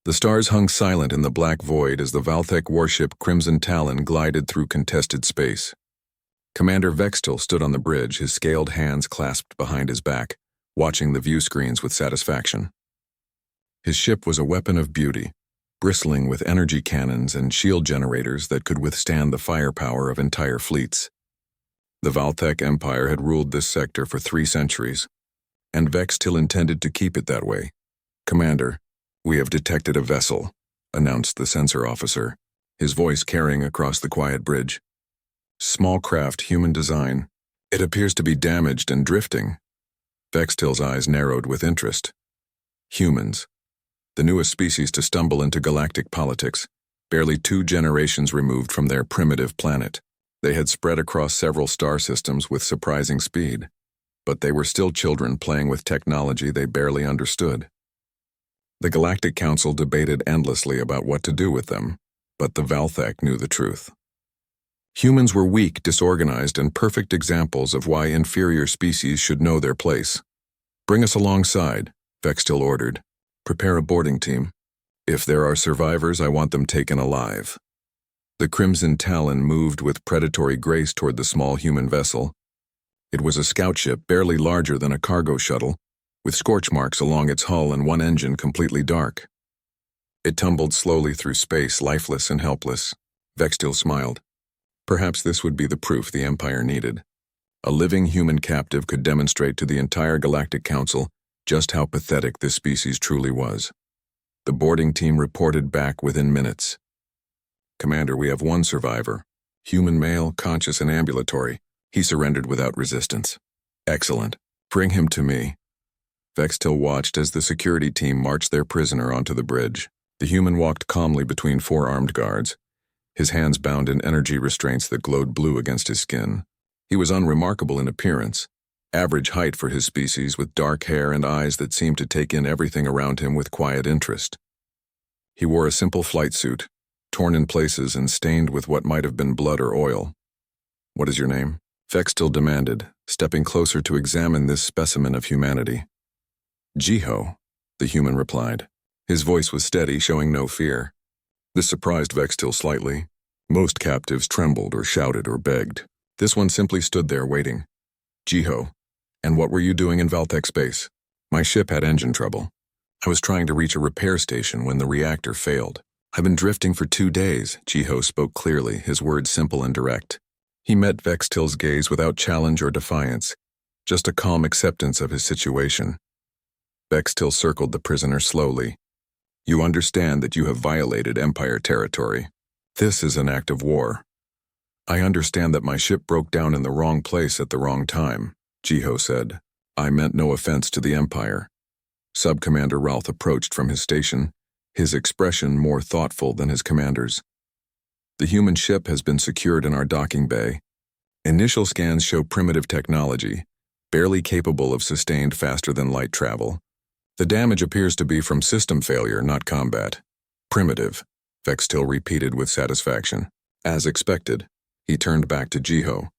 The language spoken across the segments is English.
The stars hung silent in the black void as the Valthek warship Crimson Talon glided through contested space. Commander Vextil stood on the bridge, his scaled hands clasped behind his back, watching the view screens with satisfaction. His ship was a weapon of beauty, bristling with energy cannons and shield generators that could withstand the firepower of entire fleets. The Valthek Empire had ruled this sector for 3 centuries, and Vextil intended to keep it that way. "Commander, we have detected a vessel," announced the sensor officer, his voice carrying across the quiet bridge. "Small craft, human design. It appears to be damaged and drifting." Vextil's eyes narrowed with interest. Humans, the newest species to stumble into galactic politics, barely 2 generations removed from their primitive planet. They had spread across several star systems with surprising speed, but they were still children playing with technology they barely understood. The Galactic Council debated endlessly about what to do with them, but the Valthek knew the truth. Humans were weak, disorganized, and perfect examples of why inferior species should know their place. "Bring us alongside," Vextil ordered. "Prepare a boarding team. If there are survivors, I want them taken alive." The Crimson Talon moved with predatory grace toward the small human vessel. It was a scout ship barely larger than a cargo shuttle, with scorch marks along its hull and one engine completely dark. It tumbled slowly through space, lifeless and helpless. Vextil smiled. Perhaps this would be the proof the Empire needed. A living human captive could demonstrate to the entire Galactic Council just how pathetic this species truly was. The boarding team reported back within minutes. "Commander, we have 1 survivor. Human male, conscious and ambulatory. He surrendered without resistance." "Excellent. Bring him to me." Vextil watched as the security team marched their prisoner onto the bridge. The human walked calmly between 4 armed guards, his hands bound in energy restraints that glowed blue against his skin. He was unremarkable in appearance, average height for his species, with dark hair and eyes that seemed to take in everything around him with quiet interest. He wore a simple flight suit, torn in places and stained with what might have been blood or oil. "What is your name?" Vextil demanded, stepping closer to examine this specimen of humanity. "Jiho," the human replied. His voice was steady, showing no fear. This surprised Vextil slightly. Most captives trembled or shouted or begged. This one simply stood there waiting. "Jiho, and what were you doing in Valthek space?" "My ship had engine trouble. I was trying to reach a repair station when the reactor failed. I've been drifting for 2 days, Jiho spoke clearly, his words simple and direct. He met Vextil's gaze without challenge or defiance, just a calm acceptance of his situation. Vextil circled the prisoner slowly. "You understand that you have violated Empire territory. This is an act of war." "I understand that my ship broke down in the wrong place at the wrong time," Jiho said. "I meant no offense to the Empire." Sub-Commander Ralph approached from his station, his expression more thoughtful than his commander's. "The human ship has been secured in our docking bay. Initial scans show primitive technology, barely capable of sustained faster-than-light travel. The damage appears to be from system failure, not combat." "Primitive," Vextil repeated with satisfaction. As expected, he turned back to Jiho.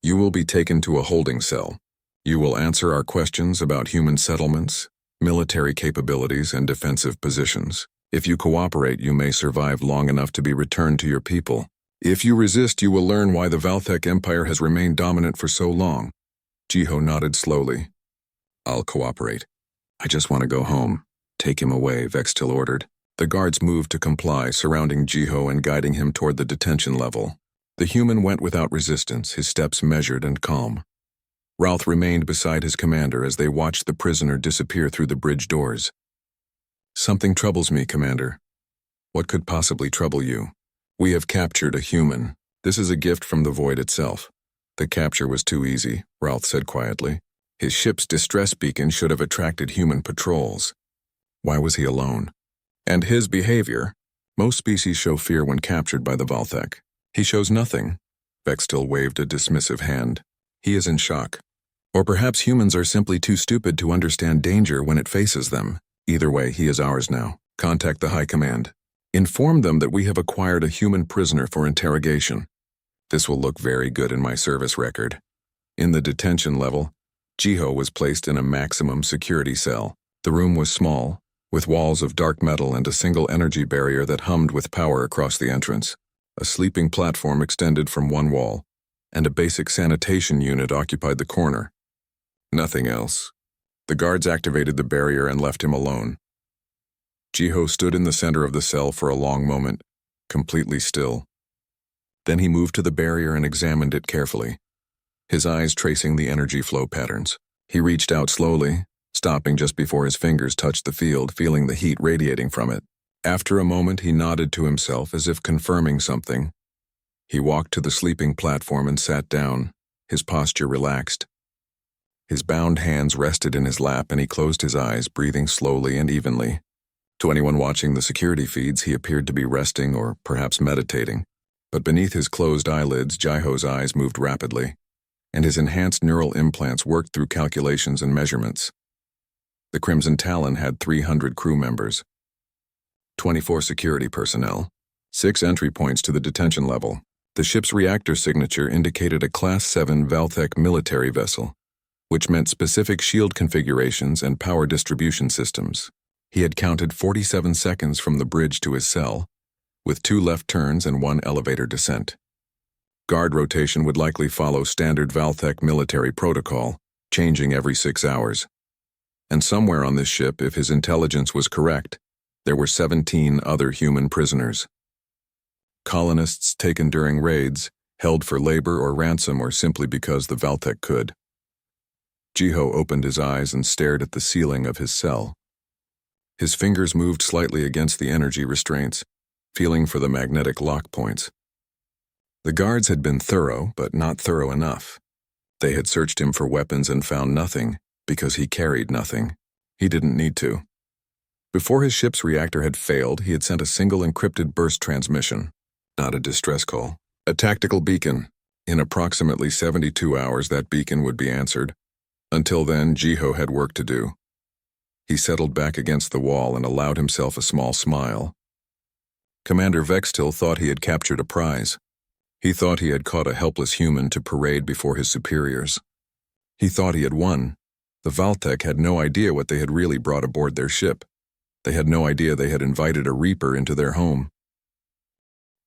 "You will be taken to a holding cell. You will answer our questions about human settlements, military capabilities, and defensive positions. If you cooperate, you may survive long enough to be returned to your people. If you resist, you will learn why the Valthek Empire has remained dominant for so long." Jiho nodded slowly. "I'll cooperate. I just want to go home." "Take him away," Vextil ordered. The guards moved to comply, surrounding Jiho and guiding him toward the detention level. The human went without resistance, his steps measured and calm. Ralph remained beside his commander as they watched the prisoner disappear through the bridge doors. "Something troubles me, Commander." "What could possibly trouble you?" "We have captured a human. This is a gift from the void itself." "The capture was too easy," Ralph said quietly. "His ship's distress beacon should have attracted human patrols. Why was he alone? And his behavior? Most species show fear when captured by the Valthek. He shows nothing." Vextil waved a dismissive hand. "He is in shock. Or perhaps humans are simply too stupid to understand danger when it faces them. Either way, he is ours now. Contact the High Command. Inform them that we have acquired a human prisoner for interrogation. This will look very good in my service record." In the detention level, Jiho was placed in a maximum security cell. The room was small, with walls of dark metal and a single energy barrier that hummed with power across the entrance. A sleeping platform extended from one wall, and a basic sanitation unit occupied the corner. Nothing else. The guards activated the barrier and left him alone. Jiho stood in the center of the cell for a long moment, completely still. Then he moved to the barrier and examined it carefully, his eyes tracing the energy flow patterns. He reached out slowly, stopping just before his fingers touched the field, feeling the heat radiating from it. After a moment, he nodded to himself as if confirming something. He walked to the sleeping platform and sat down, his posture relaxed. His bound hands rested in his lap and he closed his eyes, breathing slowly and evenly. To anyone watching the security feeds, he appeared to be resting or perhaps meditating. But beneath his closed eyelids, Jiho's eyes moved rapidly, and his enhanced neural implants worked through calculations and measurements. The Crimson Talon had 300 crew members, 24 security personnel, 6 entry points to the detention level. The ship's reactor signature indicated a Class 7 Valthek military vessel, which meant specific shield configurations and power distribution systems. He had counted 47 seconds from the bridge to his cell, with 2 left turns and 1 elevator descent. Guard rotation would likely follow standard Valthek military protocol, changing every 6 hours. And somewhere on this ship, if his intelligence was correct, there were 17 other human prisoners. Colonists taken during raids, held for labor or ransom or simply because the Valthek could. Jiho opened his eyes and stared at the ceiling of his cell. His fingers moved slightly against the energy restraints, feeling for the magnetic lock points. The guards had been thorough, but not thorough enough. They had searched him for weapons and found nothing, because he carried nothing. He didn't need to. Before his ship's reactor had failed, he had sent a single encrypted burst transmission, not a distress call. A tactical beacon. In approximately 72 hours, that beacon would be answered. Until then, Jiho had work to do. He settled back against the wall and allowed himself a small smile. Commander Vextil thought he had captured a prize. He thought he had caught a helpless human to parade before his superiors. He thought he had won. The Valthek had no idea what they had really brought aboard their ship. They had no idea they had invited a Reaper into their home.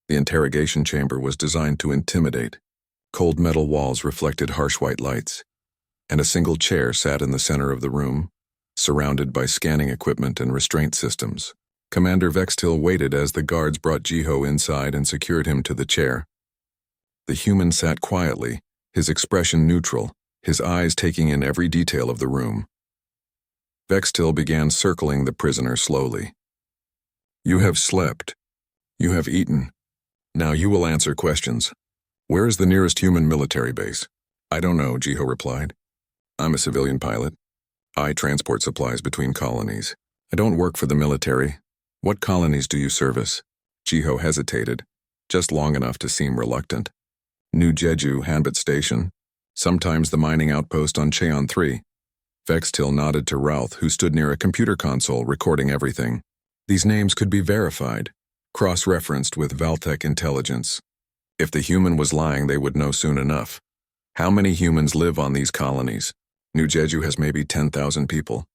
The interrogation chamber was designed to intimidate. Cold metal walls reflected harsh white lights, and a single chair sat in the center of the room, surrounded by scanning equipment and restraint systems. Commander Vextil waited as the guards brought Jiho inside and secured him to the chair. The human sat quietly, his expression neutral, his eyes taking in every detail of the room. Vextil began circling the prisoner slowly. "You have slept. You have eaten. Now you will answer questions. Where is the nearest human military base?" "I don't know," Jiho replied. "I'm a civilian pilot. I transport supplies between colonies. I don't work for the military. What colonies do you service?" Jiho hesitated, just long enough to seem reluctant. "New Jeju, Hanbit Station. Sometimes the mining outpost on Cheon 3. Vextil nodded to Routh, who stood near a computer console recording everything. These names could be verified, cross-referenced with Valthek intelligence. If the human was lying, they would know soon enough. How many humans live on these colonies? New Jeju has maybe 10,000 people.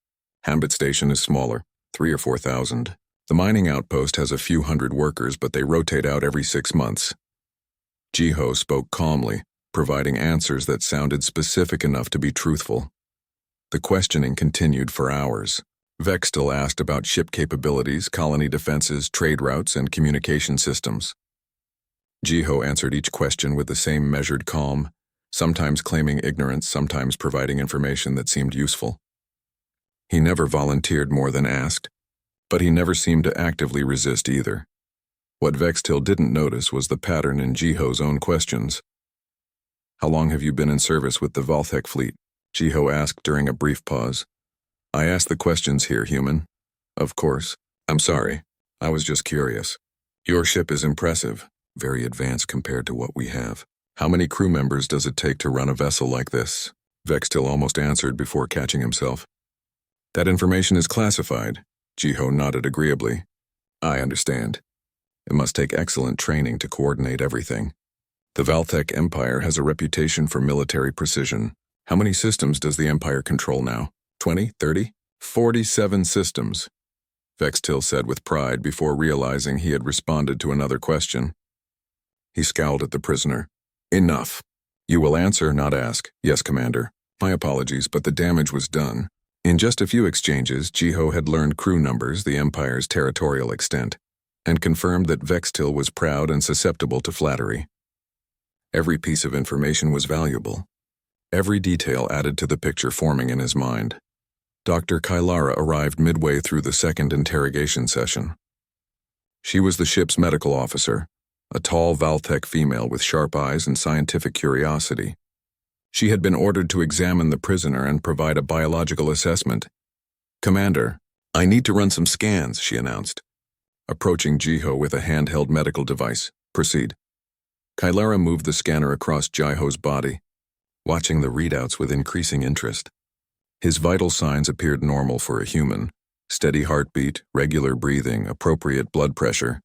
Hanbit Station is smaller, 3,000 or 4,000. The mining outpost has a few hundred workers, but they rotate out every 6 months. Jiho spoke calmly, providing answers that sounded specific enough to be truthful. The questioning continued for hours. Vextil asked about ship capabilities, colony defenses, trade routes, and communication systems. Jiho answered each question with the same measured calm, sometimes claiming ignorance, sometimes providing information that seemed useful. He never volunteered more than asked, but he never seemed to actively resist either. What Vextil didn't notice was the pattern in Jiho's own questions. "How long have you been in service with the Valthek fleet?" Jiho asked during a brief pause. "I asked the questions here, human." "Of course. I'm sorry. I was just curious. Your ship is impressive, very advanced compared to what we have. How many crew members does it take to run a vessel like this?" Vextil almost answered before catching himself. "That information is classified." Jiho nodded agreeably. "I understand. It must take excellent training to coordinate everything. The Valthek Empire has a reputation for military precision. How many systems does the Empire control now? 20, 30? 47 systems. Vextil said with pride before realizing he had responded to another question. He scowled at the prisoner. Enough. You will answer, not ask. Yes, Commander. My apologies, but the damage was done. In just a few exchanges, Jiho had learned crew numbers, the Empire's territorial extent, and confirmed that Vextil was proud and susceptible to flattery. Every piece of information was valuable. Every detail added to the picture forming in his mind. Dr. Kylara arrived midway through the second interrogation session. She was the ship's medical officer, a tall Valtech female with sharp eyes and scientific curiosity. She had been ordered to examine the prisoner and provide a biological assessment. Commander, I need to run some scans, she announced. Approaching Jiho with a handheld medical device. Proceed. Kylara moved the scanner across Jiho's body, watching the readouts with increasing interest. His vital signs appeared normal for a human. Steady heartbeat, regular breathing, appropriate blood pressure.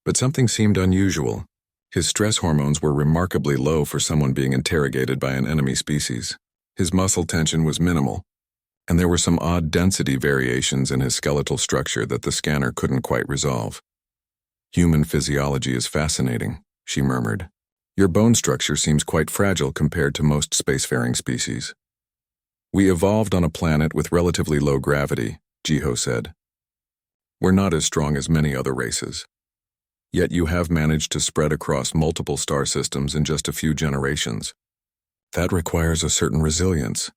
But something seemed unusual. His stress hormones were remarkably low for someone being interrogated by an enemy species. His muscle tension was minimal, and there were some odd density variations in his skeletal structure that the scanner couldn't quite resolve. Human physiology is fascinating, she murmured. Your bone structure seems quite fragile compared to most spacefaring species. We evolved on a planet with relatively low gravity, Jiho said. We're not as strong as many other races. Yet you have managed to spread across multiple star systems in just a few generations. That requires a certain resilience.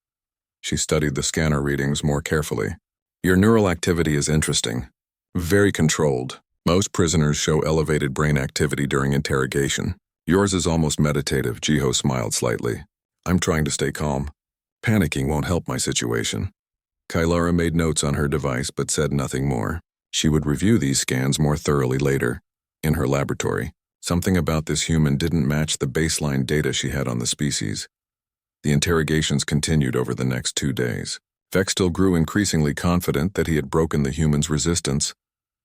She studied the scanner readings more carefully. Your neural activity is interesting. Very controlled. Most prisoners show elevated brain activity during interrogation. Yours is almost meditative, Jiho smiled slightly. I'm trying to stay calm. Panicking won't help my situation. Kylara made notes on her device but said nothing more. She would review these scans more thoroughly later. In her laboratory, something about this human didn't match the baseline data she had on the species. The interrogations continued over the next 2 days. Vextil grew increasingly confident that he had broken the human's resistance,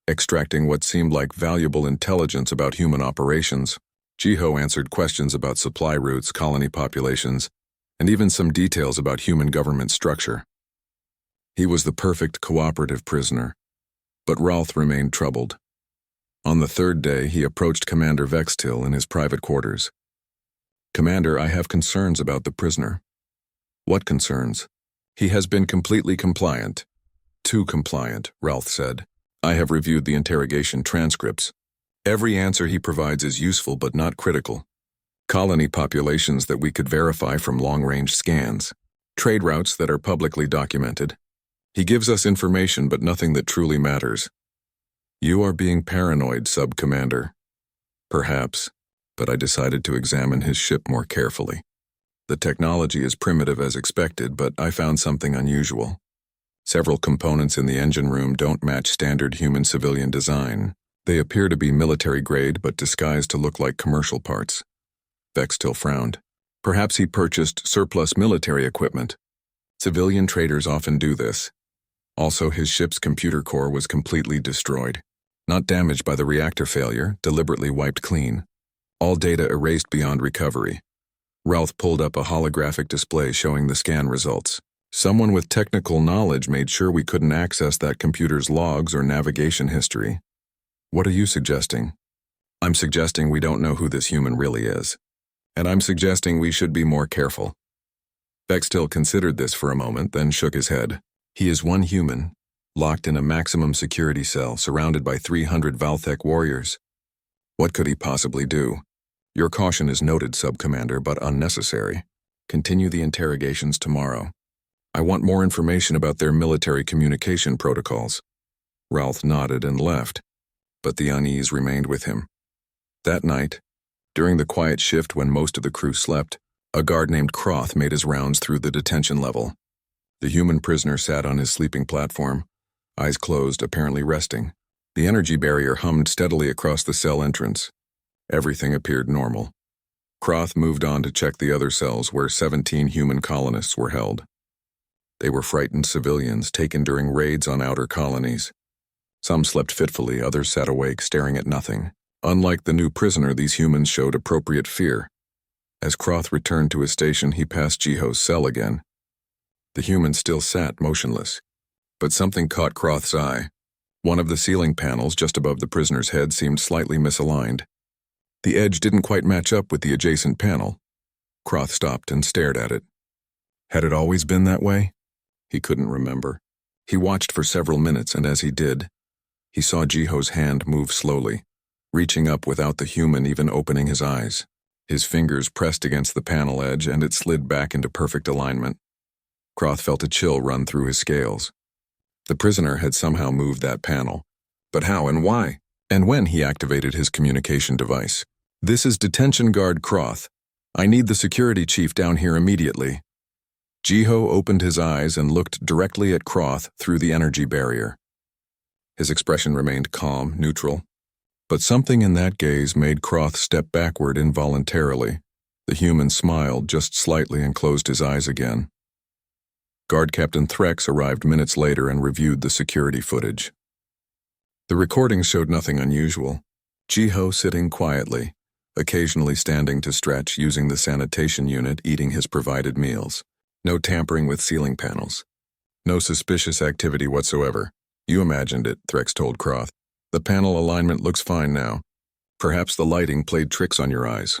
extracting what seemed like valuable intelligence about human operations. Jiho answered questions about supply routes, colony populations, and even some details about human government structure. He was the perfect cooperative prisoner, but Rolth remained troubled. On the 3rd day, he approached Commander Vextil in his private quarters. Commander, I have concerns about the prisoner. What concerns? He has been completely compliant. Too compliant, Rolth said. I have reviewed the interrogation transcripts. Every answer he provides is useful but not critical. Colony populations that we could verify from long-range scans. Trade routes that are publicly documented. He gives us information but nothing that truly matters. You are being paranoid, Sub-Commander. Perhaps, but I decided to examine his ship more carefully. The technology is primitive as expected, but I found something unusual. Several components in the engine room don't match standard human-civilian design. They appear to be military-grade but disguised to look like commercial parts. Vextil frowned. Perhaps he purchased surplus military equipment. Civilian traders often do this. Also, his ship's computer core was completely destroyed. Not damaged by the reactor failure, deliberately wiped clean. All data erased beyond recovery. Ralph pulled up a holographic display showing the scan results. Someone with technical knowledge made sure we couldn't access that computer's logs or navigation history. What are you suggesting? I'm suggesting we don't know who this human really is. And I'm suggesting we should be more careful. Vextil considered this for a moment, then shook his head. He is one human, locked in a maximum security cell, surrounded by 300 Valtech warriors. What could he possibly do? Your caution is noted, Sub-Commander, but unnecessary. Continue the interrogations tomorrow. I want more information about their military communication protocols. Ralph nodded and left, but the unease remained with him. That night, during the quiet shift when most of the crew slept, a guard named Croth made his rounds through the detention level. The human prisoner sat on his sleeping platform, eyes closed, apparently resting. The energy barrier hummed steadily across the cell entrance. Everything appeared normal. Croth moved on to check the other cells where 17 human colonists were held. They were frightened civilians taken during raids on outer colonies. Some slept fitfully, others sat awake, staring at nothing. Unlike the new prisoner, these humans showed appropriate fear. As Croth returned to his station, he passed Jiho's cell again. The human still sat motionless, but something caught Croth's eye. One of the ceiling panels just above the prisoner's head seemed slightly misaligned. The edge didn't quite match up with the adjacent panel. Croth stopped and stared at it. Had it always been that way? He couldn't remember. He watched for several minutes, and as he did, he saw Jiho's hand move slowly, reaching up without the human even opening his eyes. His fingers pressed against the panel edge, and it slid back into perfect alignment. Croth felt a chill run through his scales. The prisoner had somehow moved that panel. But how and why? And when he activated his communication device. "This is Detention Guard Croth. I need the security chief down here immediately." Jiho opened his eyes and looked directly at Croth through the energy barrier. His expression remained calm, neutral. But something in that gaze made Croth step backward involuntarily. The human smiled just slightly and closed his eyes again. Guard Captain Threx arrived minutes later and reviewed the security footage. The recordings showed nothing unusual. Jiho sitting quietly, occasionally standing to stretch, using the sanitation unit, eating his provided meals. No tampering with ceiling panels. No suspicious activity whatsoever. "You imagined it," Threx told Croth. "The panel alignment looks fine now. Perhaps the lighting played tricks on your eyes."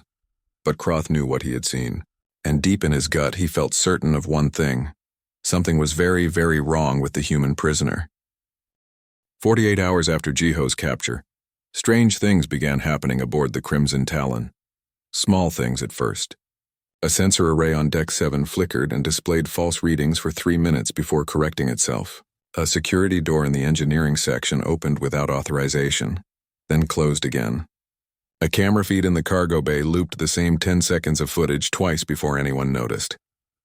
But Croth knew what he had seen, and deep in his gut he felt certain of one thing. Something was very, very wrong with the human prisoner. 48 hours after Jiho's capture, strange things began happening aboard the Crimson Talon. Small things at first. A sensor array on Deck 7 flickered and displayed false readings for 3 minutes before correcting itself. A security door in the engineering section opened without authorization, then closed again. A camera feed in the cargo bay looped the same 10 seconds of footage twice before anyone noticed.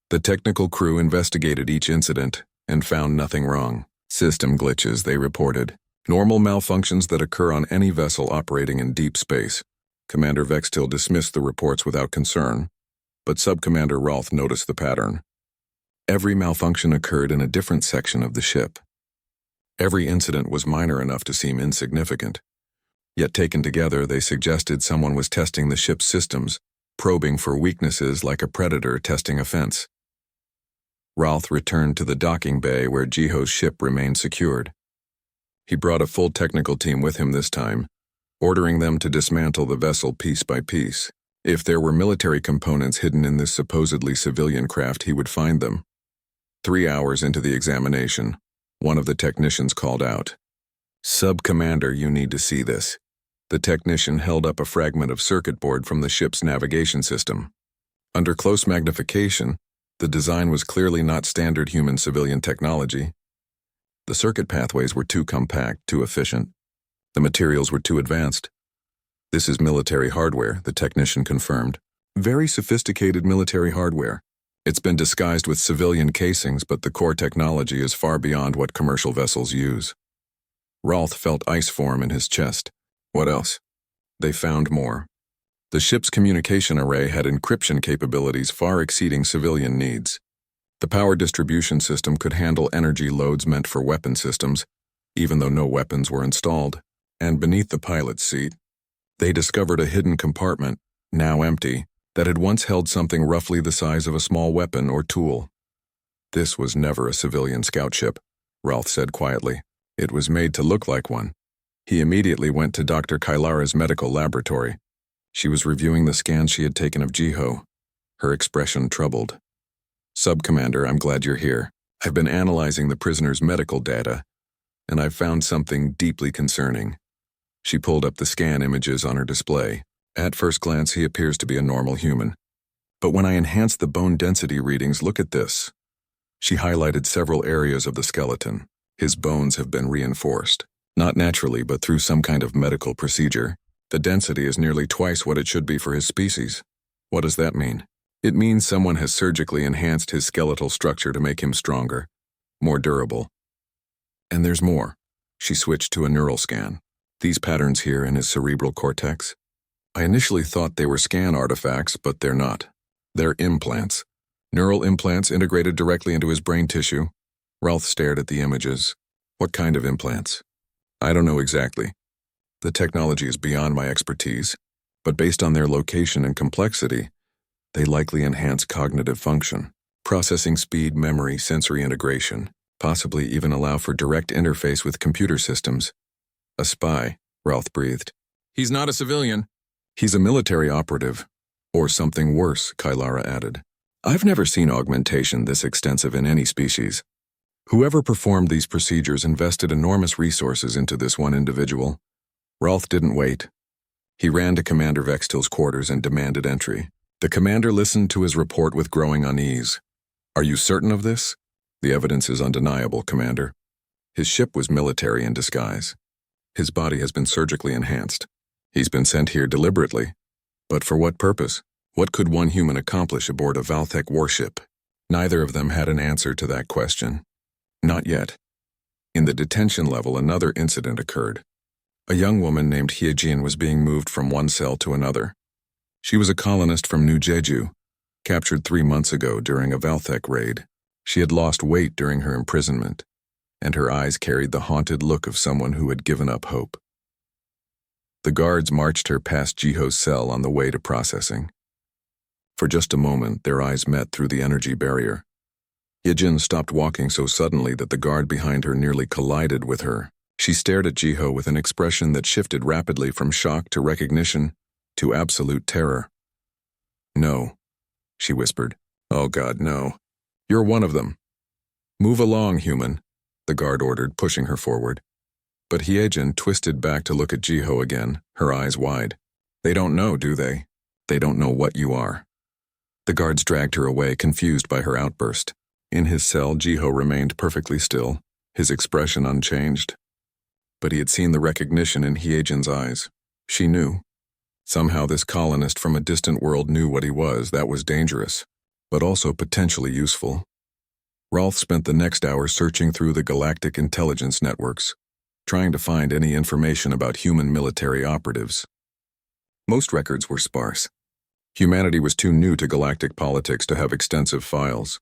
The technical crew investigated each incident and found nothing wrong. "System glitches," they reported. "Normal malfunctions that occur on any vessel operating in deep space." Commander Vextil dismissed the reports without concern, but Subcommander Rolth noticed the pattern. Every malfunction occurred in a different section of the ship. Every incident was minor enough to seem insignificant. Yet taken together, they suggested someone was testing the ship's systems, probing for weaknesses like a predator testing a fence. Rolth returned to the docking bay where Jiho's ship remained secured. He brought a full technical team with him this time, ordering them to dismantle the vessel piece by piece. If there were military components hidden in this supposedly civilian craft, he would find them. 3 hours into the examination, one of the technicians called out, "Sub-Commander, you need to see this." The technician held up a fragment of circuit board from the ship's navigation system. Under close magnification, the design was clearly not standard human-civilian technology. The circuit pathways were too compact, too efficient. The materials were too advanced. "This is military hardware," the technician confirmed. "Very sophisticated military hardware. It's been disguised with civilian casings, but the core technology is far beyond what commercial vessels use." Rolth felt ice form in his chest. What else? They found more. The ship's communication array had encryption capabilities far exceeding civilian needs. The power distribution system could handle energy loads meant for weapon systems, even though no weapons were installed. And beneath the pilot's seat, they discovered a hidden compartment, now empty, that had once held something roughly the size of a small weapon or tool. "This was never a civilian scout ship," Rolth said quietly. "It was made to look like one." He immediately went to Dr. Kailara's medical laboratory. She was reviewing the scans she had taken of Jiho, her expression troubled. "Sub-Commander, I'm glad you're here. I've been analyzing the prisoner's medical data, and I've found something deeply concerning." She pulled up the scan images on her display. "At first glance, he appears to be a normal human. But when I enhance the bone density readings, look at this." She highlighted several areas of the skeleton. "His bones have been reinforced. Not naturally, but through some kind of medical procedure. The density is nearly twice what it should be for his species." "What does that mean?" "It means someone has surgically enhanced his skeletal structure to make him stronger, more durable. And there's more." She switched to a neural scan. "These patterns here in his cerebral cortex. I initially thought they were scan artifacts, but they're not. They're implants. Neural implants integrated directly into his brain tissue." Rolth stared at the images. "What kind of implants?" "I don't know exactly. The technology is beyond my expertise, but based on their location and complexity, they likely enhance cognitive function, processing speed, memory, sensory integration. possibly even allow for direct interface with computer systems. A spy, Ralph breathed. He's not a civilian. He's a military operative. Or something worse, Kylara added. I've never seen augmentation this extensive in any species. Whoever performed these procedures invested enormous resources into this one individual. Ralph didn't wait. He ran to Commander Vextil's quarters and demanded entry. The commander listened to his report with growing unease. Are you certain of this? The evidence is undeniable, Commander. His ship was military in disguise. His body has been surgically enhanced. He's been sent here deliberately. But for what purpose? What could one human accomplish aboard a Valthek warship? Neither of them had an answer to that question. Not yet. In the detention level, another incident occurred. A young woman named Hyejin was being moved from one cell to another. She was a colonist from New Jeju, captured 3 months ago during a Valthek raid. She had lost weight during her imprisonment, and her eyes carried the haunted look of someone who had given up hope. The guards marched her past Jiho's cell on the way to processing. For just a moment, their eyes met through the energy barrier. Hyejin stopped walking so suddenly that the guard behind her nearly collided with her. She stared at Jiho with an expression that shifted rapidly from shock to recognition to absolute terror. No, she whispered. Oh God, no. You're one of them. Move along, human, the guard ordered, pushing her forward. But Hyejin twisted back to look at Jiho again, her eyes wide. They don't know, do they? They don't know what you are. The guards dragged her away, confused by her outburst. In his cell, Jiho remained perfectly still, his expression unchanged. But he had seen the recognition in Hyejin's eyes. She knew. Somehow this colonist from a distant world knew what he was. That was dangerous, but also potentially useful. Rolf spent the next hour searching through the galactic intelligence networks, trying to find any information about human military operatives. Most records were sparse. Humanity was too new to galactic politics to have extensive files.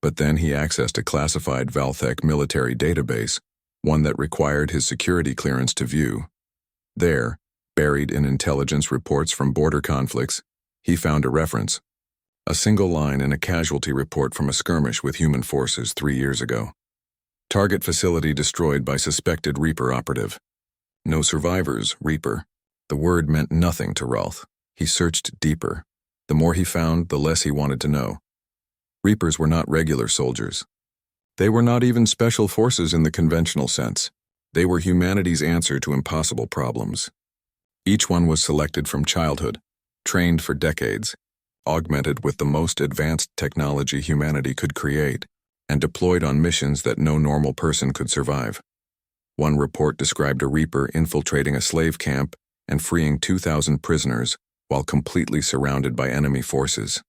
But then he accessed a classified Valthek military database, one that required his security clearance to view. There, buried in intelligence reports from border conflicts, he found a reference. A single line in a casualty report from a skirmish with human forces 3 years ago. Target facility destroyed by suspected Reaper operative. No survivors, Reaper. The word meant nothing to Rolf. He searched deeper. The more he found, the less he wanted to know. Reapers were not regular soldiers. They were not even special forces in the conventional sense. They were humanity's answer to impossible problems. Each one was selected from childhood, trained for decades, augmented with the most advanced technology humanity could create, and deployed on missions that no normal person could survive. One report described a Reaper infiltrating a slave camp and freeing 2,000 prisoners while completely surrounded by enemy forces.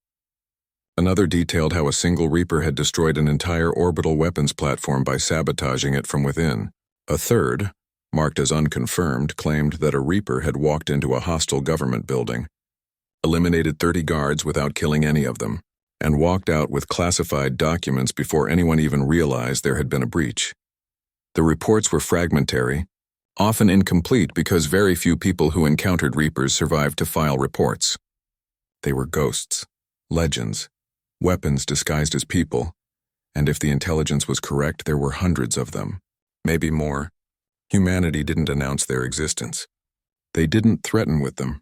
Another detailed how a single Reaper had destroyed an entire orbital weapons platform by sabotaging it from within. A third, marked as unconfirmed, claimed that a Reaper had walked into a hostile government building, eliminated 30 guards without killing any of them, and walked out with classified documents before anyone even realized there had been a breach. The reports were fragmentary, often incomplete because very few people who encountered Reapers survived to file reports. They were ghosts, legends, weapons disguised as people, and if the intelligence was correct, there were hundreds of them, maybe more. Humanity didn't announce their existence. They didn't threaten with them.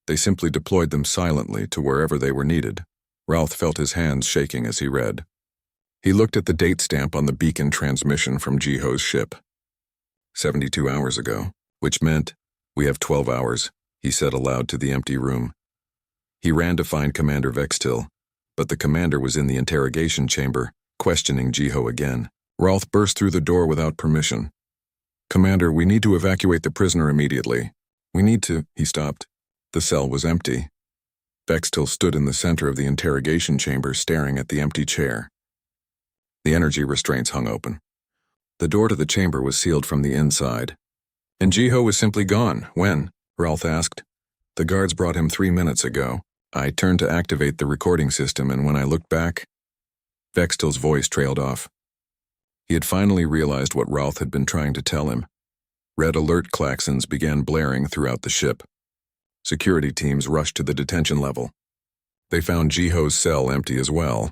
They simply deployed them silently to wherever they were needed. Ralph felt his hands shaking as he read. He looked at the date stamp on the beacon transmission from Jiho's ship. 72 hours ago, which meant, we have 12 hours, he said aloud to the empty room. He ran to find Commander Vextil, but the commander was in the interrogation chamber, questioning Jiho again. Ralph burst through the door without permission. Commander, we need to evacuate the prisoner immediately. We need to, he stopped. The cell was empty. Vextil stood in the center of the interrogation chamber, staring at the empty chair. The energy restraints hung open. The door to the chamber was sealed from the inside. And Jiho was simply gone. When? Ralph asked. The guards brought him 3 minutes ago. I turned to activate the recording system, and when I looked back, Vextil's voice trailed off. He had finally realized what Ralph had been trying to tell him. Red alert klaxons began blaring throughout the ship. Security teams rushed to the detention level. They found Jiho's cell empty as well,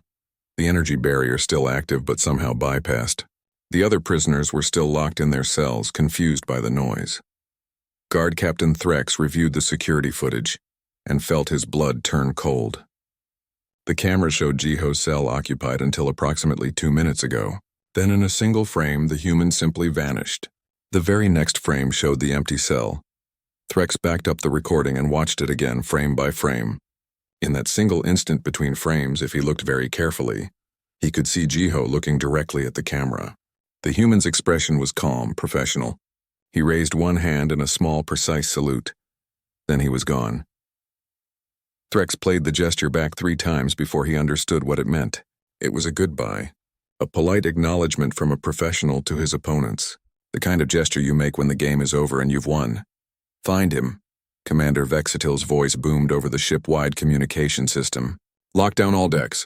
the energy barrier still active but somehow bypassed. The other prisoners were still locked in their cells, confused by the noise. Guard Captain Threx reviewed the security footage and felt his blood turn cold. The camera showed Jiho's cell occupied until approximately 2 minutes ago. Then in a single frame, the human simply vanished. The very next frame showed the empty cell. Threx backed up the recording and watched it again, frame by frame. In that single instant between frames, if he looked very carefully, he could see Jiho looking directly at the camera. The human's expression was calm, professional. He raised one hand in a small, precise salute. Then he was gone. Threx played the gesture back 3 times before he understood what it meant. It was a goodbye, a polite acknowledgement from a professional to his opponents, the kind of gesture you make when the game is over and you've won. Find him. Commander Vexatil's voice boomed over the ship-wide communication system. Lock down all decks.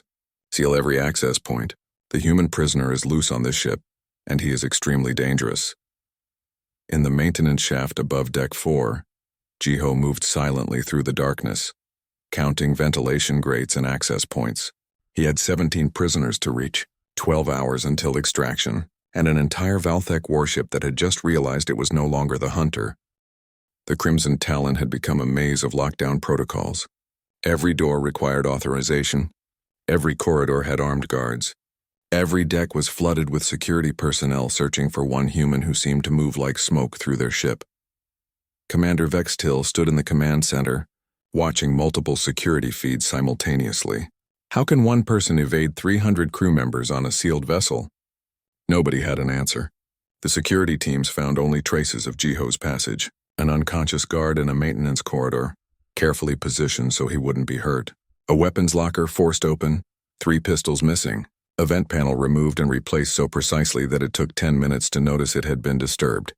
Seal every access point. The human prisoner is loose on this ship, and he is extremely dangerous. In the maintenance shaft above Deck 4, Jiho moved silently through the darkness, counting ventilation grates and access points. He had 17 prisoners to reach, 12 hours until extraction, and an entire Valthek warship that had just realized it was no longer the hunter. The Crimson Talon had become a maze of lockdown protocols. Every door required authorization. Every corridor had armed guards. Every deck was flooded with security personnel searching for one human who seemed to move like smoke through their ship. Commander Vextil stood in the command center, watching multiple security feeds simultaneously. How can one person evade 300 crew members on a sealed vessel? Nobody had an answer. The security teams found only traces of Jiho's passage, an unconscious guard in a maintenance corridor, carefully positioned so he wouldn't be hurt. A weapons locker forced open, 3 pistols missing. A vent panel removed and replaced so precisely that it took 10 minutes to notice it had been disturbed.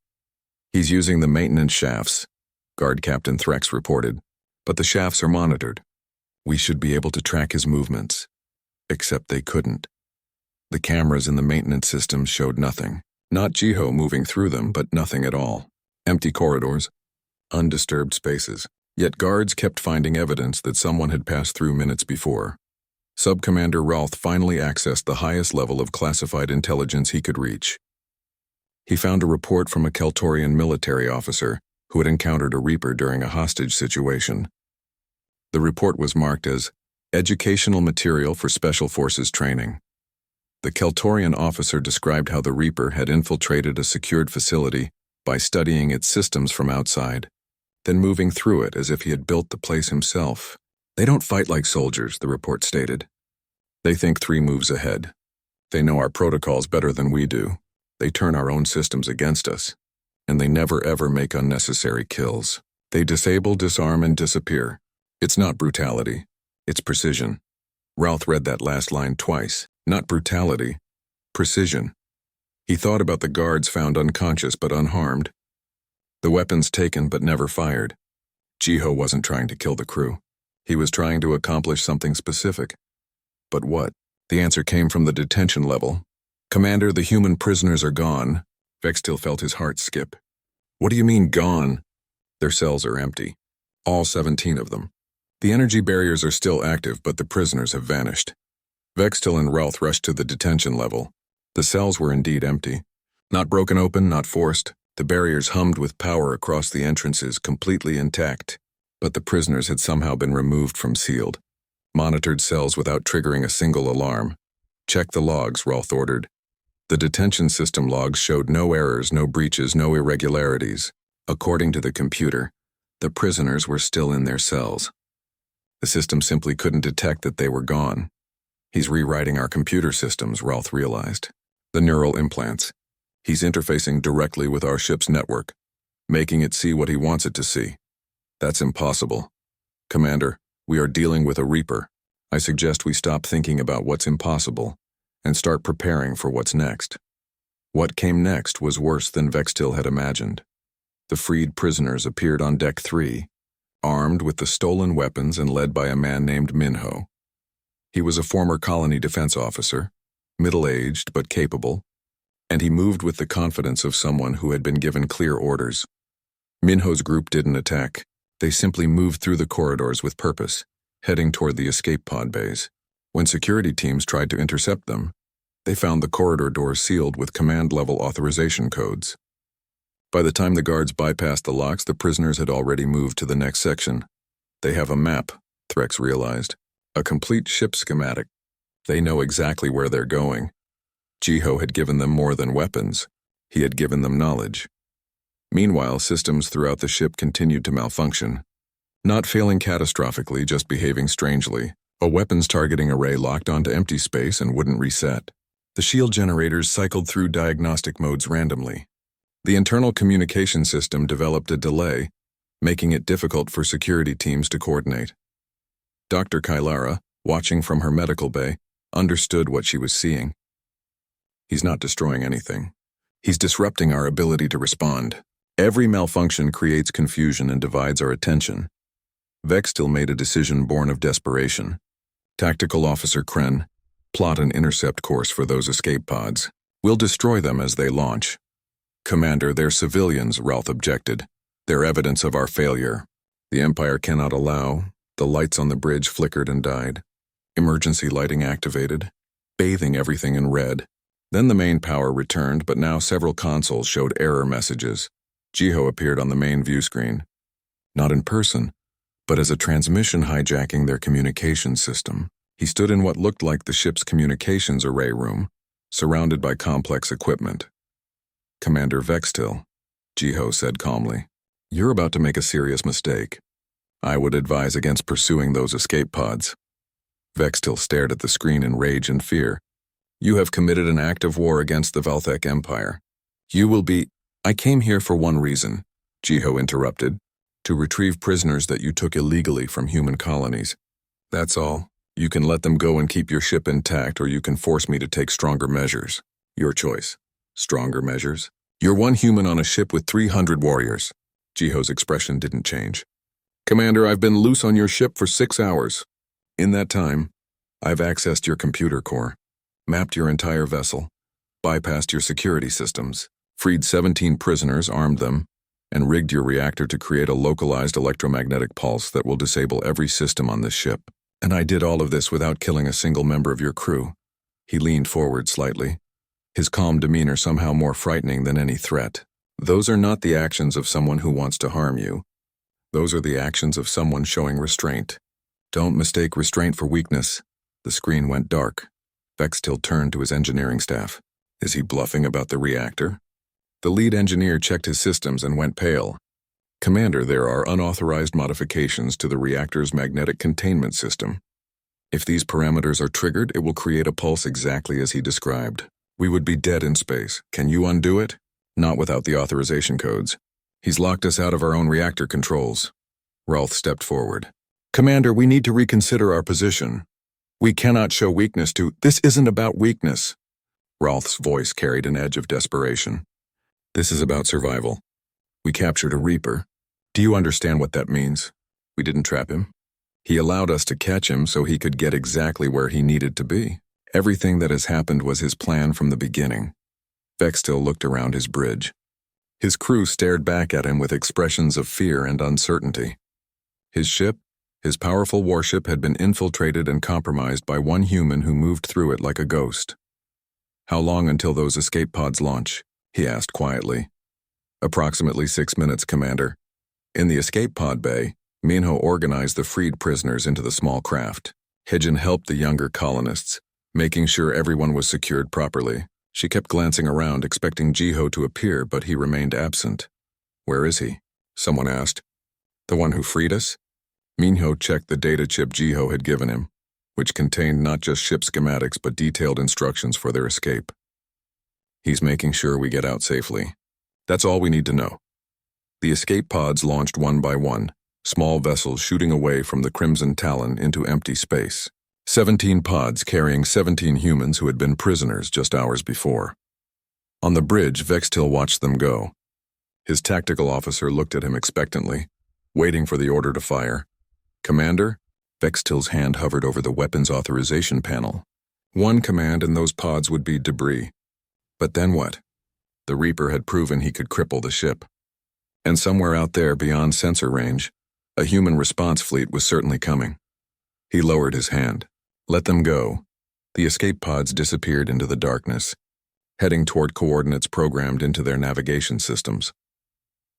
He's using the maintenance shafts, Guard Captain Threx reported, but the shafts are monitored. We should be able to track his movements. Except they couldn't. The cameras in the maintenance systems showed nothing. Not Jiho moving through them, but nothing at all. Empty corridors, undisturbed spaces. Yet guards kept finding evidence that someone had passed through minutes before. Sub-Commander Rolth finally accessed the highest level of classified intelligence he could reach. He found a report from a Keltorian military officer who had encountered a Reaper during a hostage situation. The report was marked as educational material for Special Forces training. The Keltorian officer described how the Reaper had infiltrated a secured facility by studying its systems from outside, then moving through it as if he had built the place himself. They don't fight like soldiers, the report stated. They think 3 moves ahead. They know our protocols better than we do. They turn our own systems against us. And they never ever make unnecessary kills. They disable, disarm, and disappear. It's not brutality. It's precision. Ralph read that last line twice. Not brutality. Precision. He thought about the guards found unconscious but unharmed. The weapons taken but never fired. Jiho wasn't trying to kill the crew. He was trying to accomplish something specific. But what? The answer came from the detention level. Commander, the human prisoners are gone. Vextil felt his heart skip. What do you mean, gone? Their cells are empty. All 17 of them. The energy barriers are still active, but the prisoners have vanished. Vextil and Ralph rushed to the detention level. The cells were indeed empty. Not broken open, not forced. The barriers hummed with power across the entrances, completely intact. But the prisoners had somehow been removed from sealed. Monitored cells without triggering a single alarm. Check the logs, Rolth ordered. The detention system logs showed no errors, no breaches, no irregularities. According to the computer, the prisoners were still in their cells. The system simply couldn't detect that they were gone. He's rewriting our computer systems, Rolth realized. The neural implants. He's interfacing directly with our ship's network, making it see what he wants it to see. That's impossible. Commander, we are dealing with a Reaper. I suggest we stop thinking about what's impossible and start preparing for what's next. What came next was worse than Vextil had imagined. The freed prisoners appeared on Deck 3, armed with the stolen weapons and led by a man named Minho. He was a former colony defense officer, middle-aged but capable, and he moved with the confidence of someone who had been given clear orders. Minho's group didn't attack. They simply moved through the corridors with purpose, heading toward the escape pod bays. When security teams tried to intercept them, They found the corridor doors sealed with command-level authorization codes. By the time the guards bypassed the locks, the prisoners had already moved to the next section. They have a map, Threx realized. A complete ship schematic. They know exactly where they're going. Jiho had given them more than weapons. He had given them knowledge. Meanwhile, systems throughout the ship continued to malfunction. Not failing catastrophically, just behaving strangely. A weapons targeting array locked onto empty space and wouldn't reset. The shield generators cycled through diagnostic modes randomly. The internal communication system developed a delay, making it difficult for security teams to coordinate. Dr. Kylara, watching from her medical bay, understood what she was seeing. He's not destroying anything. He's disrupting our ability to respond. Every malfunction creates confusion and divides our attention. Vextil made a decision born of desperation. Tactical Officer Kren, plot an intercept course for those escape pods. We'll destroy them as they launch. Commander, they're civilians, Ralph objected. They're evidence of our failure. The Empire cannot allow. The lights on the bridge flickered and died. Emergency lighting activated, bathing everything in red. Then the main power returned, but now several consoles showed error messages. Jiho appeared on the main view screen. Not in person, but as a transmission hijacking their communication system. He stood in what looked like the ship's communications array room, surrounded by complex equipment. Commander Vextil, Jiho said calmly, you're about to make a serious mistake. I would advise against pursuing those escape pods. Vextil stared at the screen in rage and fear. You have committed an act of war against the Valthek Empire. You will be— I came here for one reason, Jiho interrupted, to retrieve prisoners that you took illegally from human colonies. That's all. You can let them go and keep your ship intact, or you can force me to take stronger measures. Your choice. Stronger measures? You're one human on a ship with 300 warriors. Jiho's expression didn't change. Commander, I've been loose on your ship for 6 hours. In that time, I've accessed your computer core, mapped your entire vessel, bypassed your security systems, freed 17 prisoners, armed them, and rigged your reactor to create a localized electromagnetic pulse that will disable every system on this ship. And I did all of this without killing a single member of your crew. He leaned forward slightly, his calm demeanor somehow more frightening than any threat. Those are not the actions of someone who wants to harm you. Those are the actions of someone showing restraint. Don't mistake restraint for weakness. The screen went dark. Vextil turned to his engineering staff. Is he bluffing about the reactor? The lead engineer checked his systems and went pale. Commander, there are unauthorized modifications to the reactor's magnetic containment system. If these parameters are triggered, it will create a pulse exactly as he described. We would be dead in space. Can you undo it? Not without the authorization codes. He's locked us out of our own reactor controls. Rolf stepped forward. Commander, we need to reconsider our position. We cannot show weakness to— This isn't about weakness. Rolf's voice carried an edge of desperation. This is about survival. We captured a Reaper. Do you understand what that means? We didn't trap him. He allowed us to catch him so he could get exactly where he needed to be. Everything that has happened was his plan from the beginning. Vextil looked around his bridge. His crew stared back at him with expressions of fear and uncertainty. His ship, his powerful warship, had been infiltrated and compromised by one human who moved through it like a ghost. How long until those escape pods launch? He asked quietly. Approximately 6 minutes, Commander. In the escape pod bay, Minho organized the freed prisoners into the small craft. Hijin helped the younger colonists, making sure everyone was secured properly. She kept glancing around, expecting Jiho to appear, but he remained absent. Where is he? Someone asked. The one who freed us? Minho checked the data chip Jiho had given him, which contained not just ship schematics but detailed instructions for their escape. He's making sure we get out safely. That's all we need to know. The escape pods launched one by one, small vessels shooting away from the Crimson Talon into empty space. 17 pods carrying 17 humans who had been prisoners just hours before. On the bridge, Vextil watched them go. His tactical officer looked at him expectantly, waiting for the order to fire. Commander? Vextil's hand hovered over the weapons authorization panel. One command and those pods would be debris. But then what? The Reaper had proven he could cripple the ship. And somewhere out there beyond sensor range, a human response fleet was certainly coming. He lowered his hand. Let them go. The escape pods disappeared into the darkness, heading toward coordinates programmed into their navigation systems.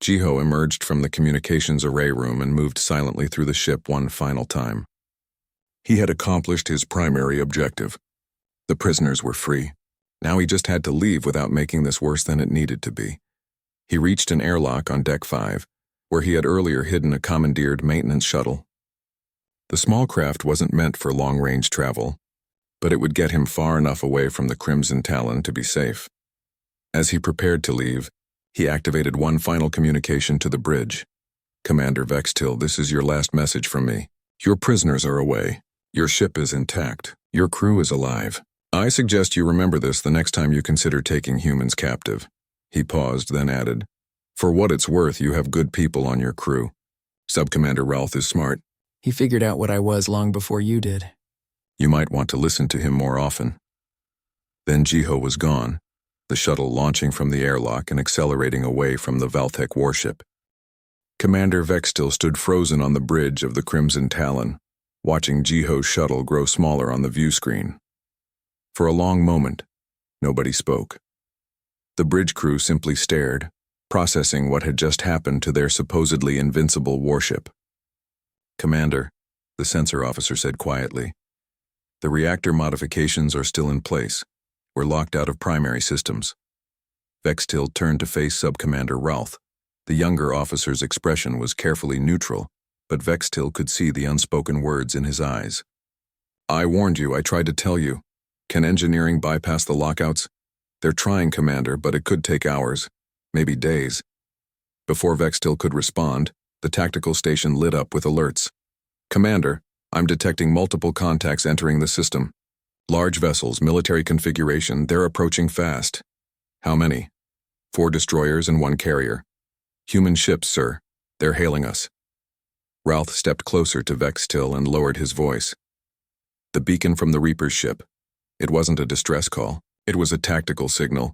Jiho emerged from the communications array room and moved silently through the ship one final time. He had accomplished his primary objective. The prisoners were free. Now he just had to leave without making this worse than it needed to be. He reached an airlock on Deck 5, where he had earlier hidden a commandeered maintenance shuttle. The small craft wasn't meant for long-range travel, but it would get him far enough away from the Crimson Talon to be safe. As he prepared to leave, he activated one final communication to the bridge. "Commander Vextil, this is your last message from me. Your prisoners are away. Your ship is intact. Your crew is alive. I suggest you remember this the next time you consider taking humans captive." He paused, then added, "For what it's worth, you have good people on your crew. Subcommander Ralph is smart. He figured out what I was long before you did." You might want to listen to him more often." Then Jiho was gone, the shuttle launching from the airlock and accelerating away from the Valthek warship. Commander Vextil stood frozen on the bridge of the Crimson Talon, watching Jiho's shuttle grow smaller on the view screen. For a long moment, nobody spoke. The bridge crew simply stared, processing what had just happened to their supposedly invincible warship. "Commander," the sensor officer said quietly, "the reactor modifications are still in place. We're locked out of primary systems." Vextil turned to face Subcommander Ralph. The younger officer's expression was carefully neutral, but Vextil could see the unspoken words in his eyes. "I warned you, I tried to tell you. Can engineering bypass the lockouts? They're trying, Commander, but it could take hours, maybe days." Before Vextil could respond, the tactical station lit up with alerts. "Commander, I'm detecting multiple contacts entering the system. Large vessels, military configuration, they're approaching fast." "How many?" "4 destroyers and 1 carrier. Human ships, sir. They're hailing us." Ralph stepped closer to Vextil and lowered his voice. "The beacon from the Reaper's ship. It wasn't a distress call. It was a tactical signal.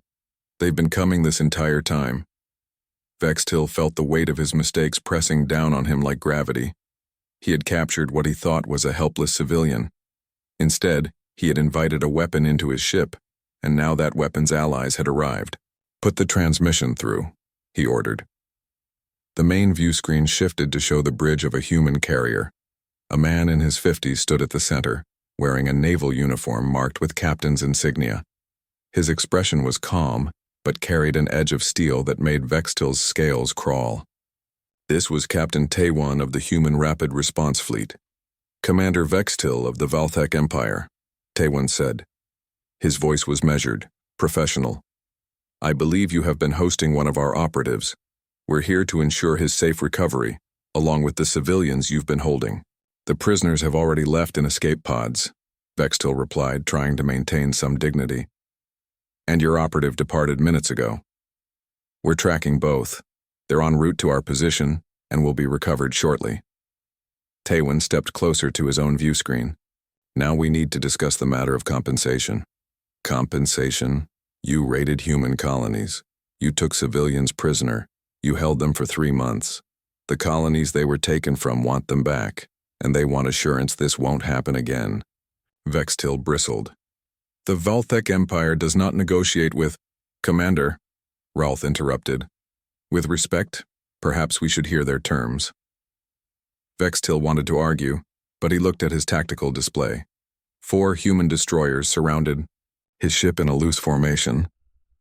They've been coming this entire time." Vextil felt the weight of his mistakes pressing down on him like gravity. He had captured what he thought was a helpless civilian. Instead, he had invited a weapon into his ship, and now that weapon's allies had arrived. "Put the transmission through," he ordered. The main view screen shifted to show the bridge of a human carrier. A man in his 50s stood at the center, wearing a naval uniform marked with captain's insignia. His expression was calm, but carried an edge of steel that made Vextil's scales crawl. This was Captain Taewon of the Human Rapid Response Fleet. "Commander Vextil of the Valthek Empire," Taewon said. His voice was measured, professional. "I believe you have been hosting one of our operatives. We're here to ensure his safe recovery, along with the civilians you've been holding." "The prisoners have already left in escape pods," Vextil replied, trying to maintain some dignity. "And your operative departed minutes ago." "We're tracking both. They're en route to our position and will be recovered shortly." Taewon stepped closer to his own view screen. "Now we need to discuss the matter of compensation." "Compensation? You raided human colonies. You took civilians prisoner. You held them for 3 months. The colonies they were taken from want them back, and they want assurance this won't happen again." Vextil bristled. "The Valthek Empire does not negotiate with—" "Commander," Ralph interrupted. "With respect, perhaps we should hear their terms." Vextil wanted to argue, but he looked at his tactical display. 4 human destroyers surrounded his ship in a loose formation,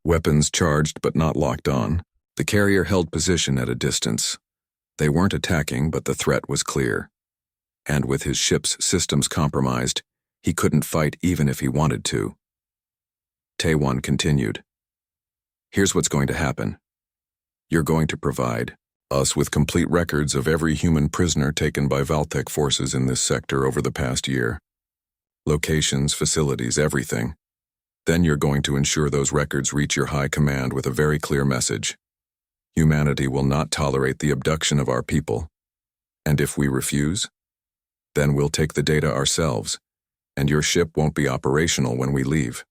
weapons charged but not locked on. The carrier held position at a distance. They weren't attacking, but the threat was clear. And with his ship's systems compromised, he couldn't fight even if he wanted to. Taewon continued. "Here's what's going to happen. You're going to provide us with complete records of every human prisoner taken by Valthek forces in this sector over the past year. Locations, facilities, everything. Then you're going to ensure those records reach your high command with a very clear message. Humanity will not tolerate the abduction of our people. And if we refuse, then we'll take the data ourselves, and your ship won't be operational when we leave."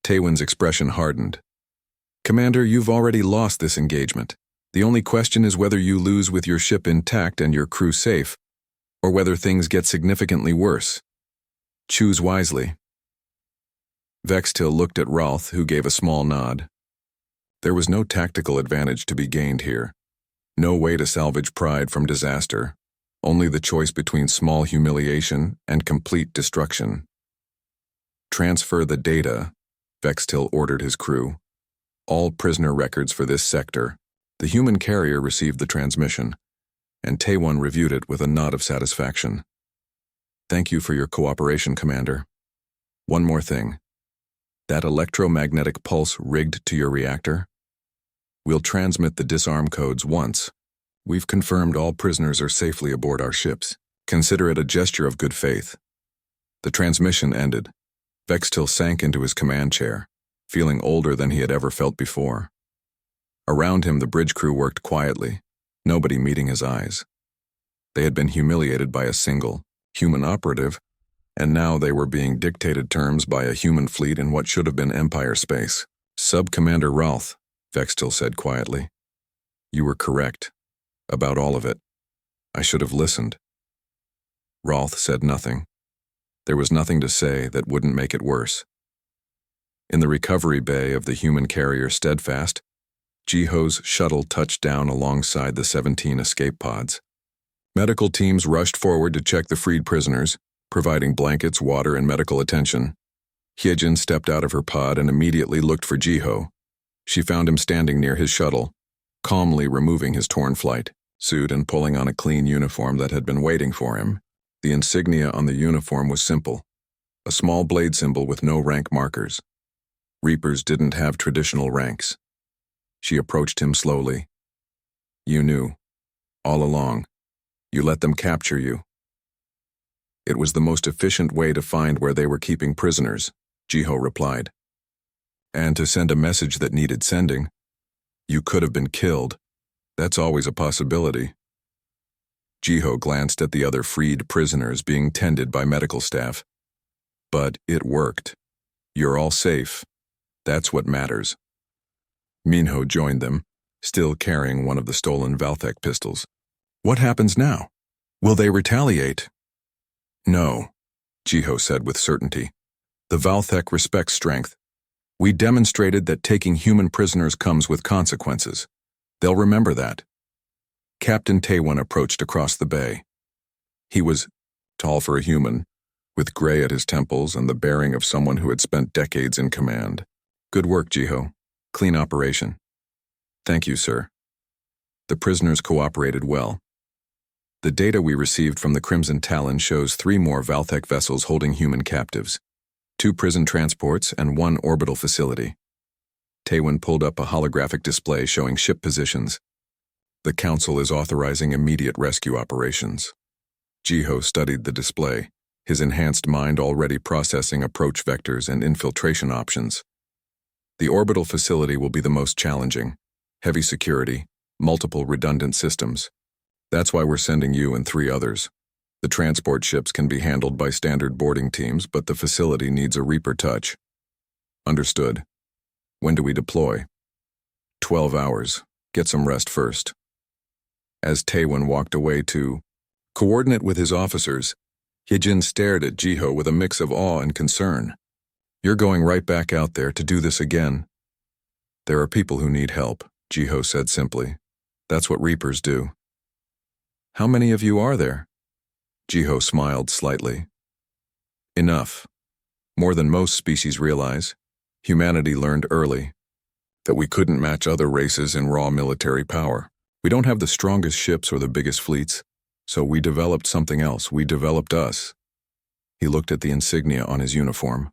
Taewon's expression hardened. "Commander, you've already lost this engagement. The only question is whether you lose with your ship intact and your crew safe, or whether things get significantly worse. Choose wisely." Vextil looked at Rolth, who gave a small nod. There was no tactical advantage to be gained here. No way to salvage pride from disaster. Only the choice between small humiliation and complete destruction. Transfer the data, Vextil ordered his crew. All prisoner records for this sector. The human carrier received the transmission, and Taewon reviewed it with a nod of satisfaction. Thank you for your cooperation, Commander. One more thing. That electromagnetic pulse rigged to your reactor? We'll transmit the disarm codes once. We've confirmed all prisoners are safely aboard our ships. Consider it a gesture of good faith. The transmission ended. Vextil sank into his command chair, feeling older than he had ever felt before. Around him, the bridge crew worked quietly, nobody meeting his eyes. They had been humiliated by a single, human operative, and now they were being dictated terms by a human fleet in what should have been Empire space. Sub-Commander Rolth, Vextil said quietly. You were correct. About all of it. I should have listened. Rolth said nothing. There was nothing to say that wouldn't make it worse. In the recovery bay of the human carrier Steadfast, Jiho's shuttle touched down alongside the 17 escape pods. Medical teams rushed forward to check the freed prisoners, providing blankets, water, and medical attention. Hyejin stepped out of her pod and immediately looked for Jiho. She found him standing near his shuttle, calmly removing his torn flight suit and pulling on a clean uniform that had been waiting for him. The insignia on the uniform was simple, a small blade symbol with no rank markers. Reapers didn't have traditional ranks. She approached him slowly. You knew, all along. You let them capture you. It was the most efficient way to find where they were keeping prisoners, Jiho replied. And to send a message that needed sending. You could have been killed. That's always a possibility. Jiho glanced at the other freed prisoners being tended by medical staff. But it worked. You're all safe. That's what matters. Minho joined them, still carrying one of the stolen Valthek pistols. What happens now? Will they retaliate? No, Jiho said with certainty. The Valthek respect strength. We demonstrated that taking human prisoners comes with consequences. They'll remember that. Captain Taewon approached across the bay. He was tall for a human, with gray at his temples and the bearing of someone who had spent decades in command. Good work, Jiho. Clean operation. Thank you, sir. The prisoners cooperated well. The data we received from the Crimson Talon shows 3 more Valthek vessels holding human captives, 2 prison transports, and 1 orbital facility. Taewon pulled up a holographic display showing ship positions. The Council is authorizing immediate rescue operations. Jiho studied the display, his enhanced mind already processing approach vectors and infiltration options. The orbital facility will be the most challenging. Heavy security, multiple redundant systems. That's why we're sending you and 3 others. The transport ships can be handled by standard boarding teams, but the facility needs a Reaper touch. Understood. When do we deploy? 12 hours. Get some rest first. As Taewon walked away to coordinate with his officers, Hyejin stared at Jiho with a mix of awe and concern. You're going right back out there to do this again. There are people who need help, Jiho said simply. That's what Reapers do. How many of you are there? Jiho smiled slightly. Enough. More than most species realize. Humanity learned early that we couldn't match other races in raw military power. We don't have the strongest ships or the biggest fleets, so we developed something else. We developed us. He looked at the insignia on his uniform.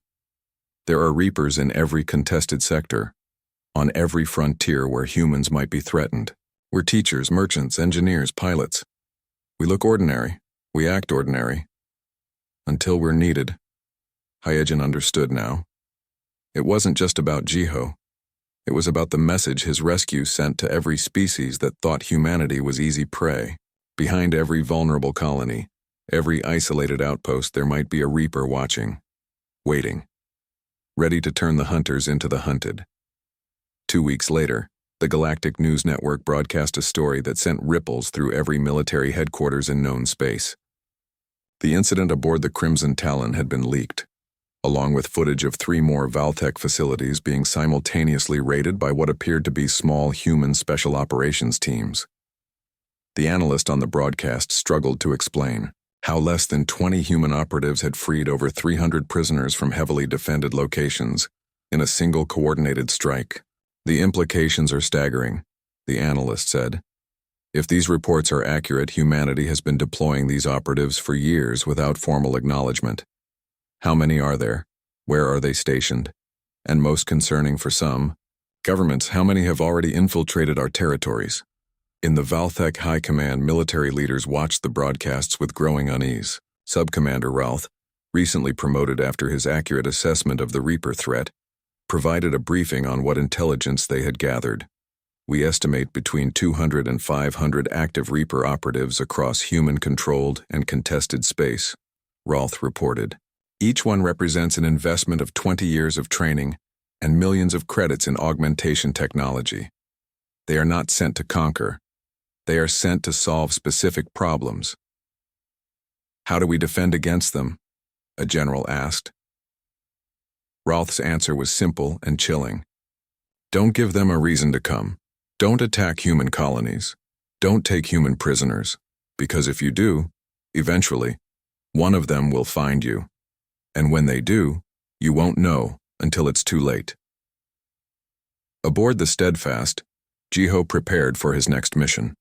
There are Reapers in every contested sector, on every frontier where humans might be threatened. We're teachers, merchants, engineers, pilots. We look ordinary. We act ordinary. Until we're needed. Hyejin understood now. It wasn't just about Jiho. It was about the message his rescue sent to every species that thought humanity was easy prey. Behind every vulnerable colony, every isolated outpost, there might be a Reaper watching, waiting, ready to turn the hunters into the hunted. 2 weeks later, the Galactic News Network broadcast a story that sent ripples through every military headquarters in known space. The incident aboard the Crimson Talon had been leaked. along with footage of 3 more Valtech facilities being simultaneously raided by what appeared to be small human special operations teams. The analyst on the broadcast struggled to explain how less than 20 human operatives had freed over 300 prisoners from heavily defended locations in a single coordinated strike. The implications are staggering, the analyst said. If these reports are accurate, humanity has been deploying these operatives for years without formal acknowledgement. How many are there? Where are they stationed? And most concerning for some, governments, how many have already infiltrated our territories? In the Valtech High Command, military leaders watched the broadcasts with growing unease. Subcommander Ralph, recently promoted after his accurate assessment of the Reaper threat, provided a briefing on what intelligence they had gathered. We estimate between 200 and 500 active Reaper operatives across human-controlled and contested space, Ralph reported. Each one represents an investment of 20 years of training and millions of credits in augmentation technology. They are not sent to conquer. They are sent to solve specific problems. How do we defend against them? A general asked. Ralph's answer was simple and chilling. Don't give them a reason to come. Don't attack human colonies. Don't take human prisoners, because if you do, eventually, one of them will find you. And when they do, you won't know until it's too late. Aboard the Steadfast, Jiho prepared for his next mission.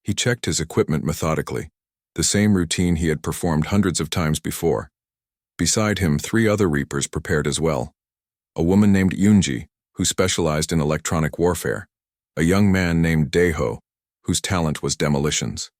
He checked his equipment methodically, the same routine he had performed hundreds of times before. Beside him, 3 other Reapers prepared as well. A woman named Yunji, who specialized in electronic warfare. A young man named Deho, whose talent was demolitions.